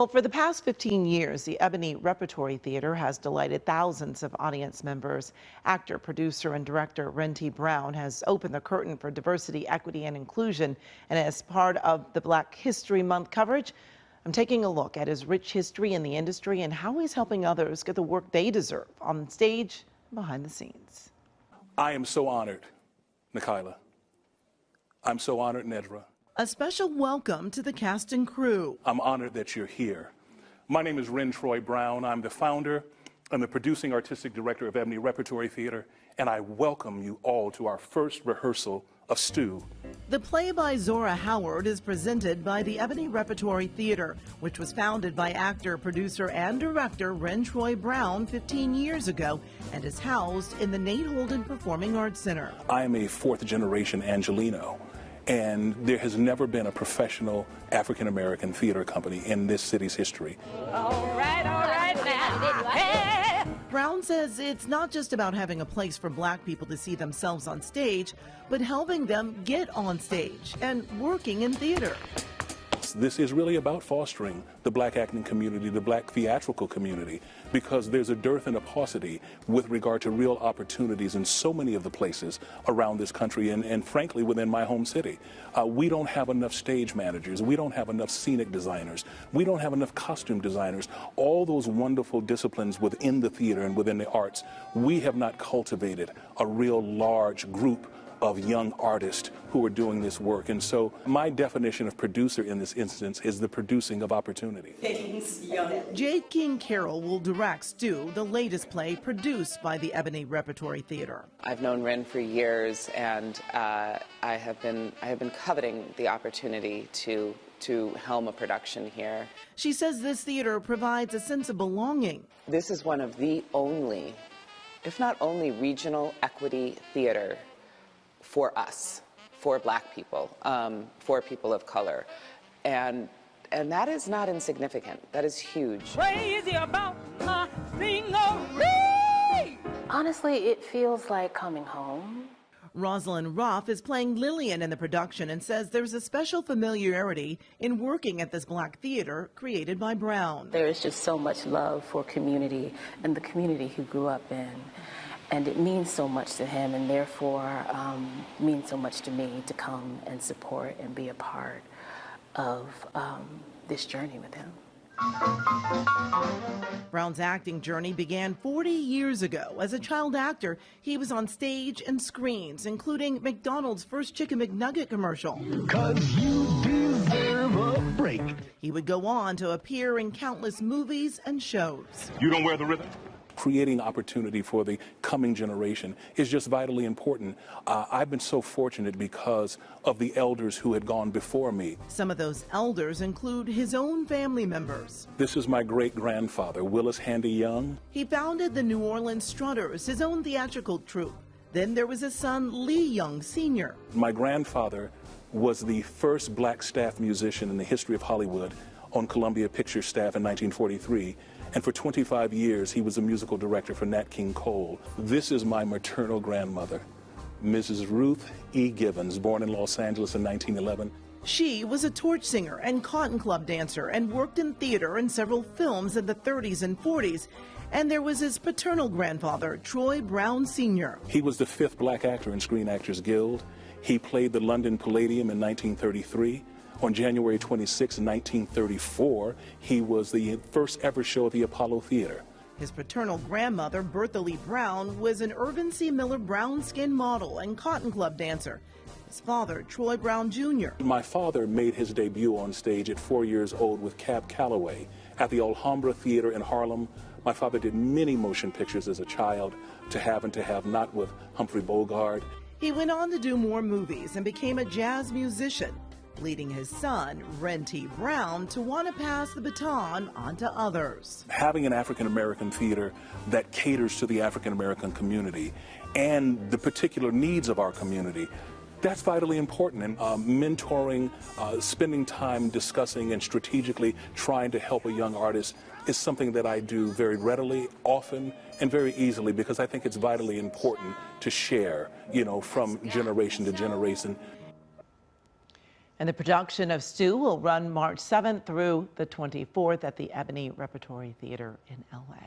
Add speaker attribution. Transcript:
Speaker 1: Well, for the past 15 years, the Ebony Repertory Theatre has delighted thousands of audience members. Actor, producer, and director Wren T has opened the curtain for diversity, equity, and inclusion. And as part of the Black History Month coverage, I'm taking a look at his rich history in the industry and how he's helping others get the work they deserve on stage and behind the scenes.
Speaker 2: I am so honored, Nikayla. I'm so honored, Nedra.
Speaker 1: A special welcome to the cast and crew.
Speaker 2: I'm honored that you're here. My name is Wren Troy Brown. I'm the founder and the producing artistic director of Ebony Repertory Theatre, and I welcome you all to our first rehearsal of Stew.
Speaker 1: The play by Zora Howard is presented by the Ebony Repertory Theatre, which was founded by actor, producer, and director Wren Troy Brown 15 years ago and is housed in the Nate Holden Performing Arts Center.
Speaker 2: I am a fourth-generation Angelino, and there has never been a professional African-American theater company in this city's history.
Speaker 3: All right now. Hey.
Speaker 1: Brown says it's not just about having a place for Black people to see themselves on stage, but helping them get on stage and working in theater.
Speaker 2: This is really about fostering the Black acting community, the Black theatrical community, because there's a dearth and a paucity with regard to real opportunities in so many of the places around this country and frankly within my home city. We don't have enough stage managers. We don't have enough scenic designers. We don't have enough costume designers. All those wonderful disciplines within the theater and within the arts, we have not cultivated a real large group of young artists who are doing this work. And so my definition of producer in this instance is the producing of opportunity.
Speaker 1: J. King Carroll will direct Stew, the latest play produced by the Ebony Repertory Theatre.
Speaker 4: I've known Wren for years, and I have been coveting the opportunity to helm a production here.
Speaker 1: She says this theater provides a sense of belonging.
Speaker 4: This is one of the only, if not only, regional equity theater for us, for Black people, for people of color. And that is not insignificant. That is huge.
Speaker 3: Crazy about my scenery.
Speaker 5: Honestly, it feels like coming home.
Speaker 1: Rosalind Ruff is playing Lillian in the production and says there's a special familiarity in working at this Black theater created by Brown.
Speaker 5: There is just so much love for community and the community he grew up in. And it means so much to him, and therefore means so much to me to come and support and be a part of this journey with him.
Speaker 1: Brown's acting journey began 40 years ago. As a child actor, he was on stage and screens, including McDonald's first Chicken McNugget commercial.
Speaker 6: 'Cause you deserve a break.
Speaker 1: He would go on to appear in countless movies and shows.
Speaker 2: You don't wear the ribbon? Creating opportunity for the coming generation is just vitally important. I've been so fortunate because of the elders who had gone before me.
Speaker 1: Some of those elders include his own family members.
Speaker 2: This is my great-grandfather, Willis Handy Young.
Speaker 1: He founded the New Orleans Strutters, his own theatrical troupe. Then there was his son, Lee Young Sr.
Speaker 2: My grandfather was the first Black staff musician in the history of Hollywood on Columbia Pictures staff in 1943. And for 25 years, he was a musical director for Nat King Cole. This is my maternal grandmother, Mrs. Ruth E. Givens, born in Los Angeles in 1911.
Speaker 1: She was a torch singer and cotton club dancer and worked in theater in several films in the 30s and 40s. And there was his paternal grandfather, Troy Brown Sr.
Speaker 2: He was the 5th Black actor in Screen Actors Guild. He played the London Palladium in 1933. On January 26, 1934, he was the first ever show at the Apollo Theater.
Speaker 1: His paternal grandmother, Bertha Lee Brown, was an Irvin C. Miller brown skin model and cotton club dancer. His father, Troy Brown Jr.
Speaker 2: My father made his debut on stage at 4 years old with Cab Calloway at the Alhambra Theater in Harlem. My father did many motion pictures as a child, To Have and to Have Not with Humphrey Bogart.
Speaker 1: He went on to do more movies and became a jazz musician, leading his son, Wren T. Brown, to want to pass the baton on to others.
Speaker 2: Having an African-American theater that caters to the African-American community and the particular needs of our community, that's vitally important. And mentoring, spending time discussing and strategically trying to help a young artist is something that I do very readily, often, and very easily, because I think it's vitally important to share, from generation to generation.
Speaker 1: And the production of Stew will run March 7th through the 24th at the Ebony Repertory Theatre in LA.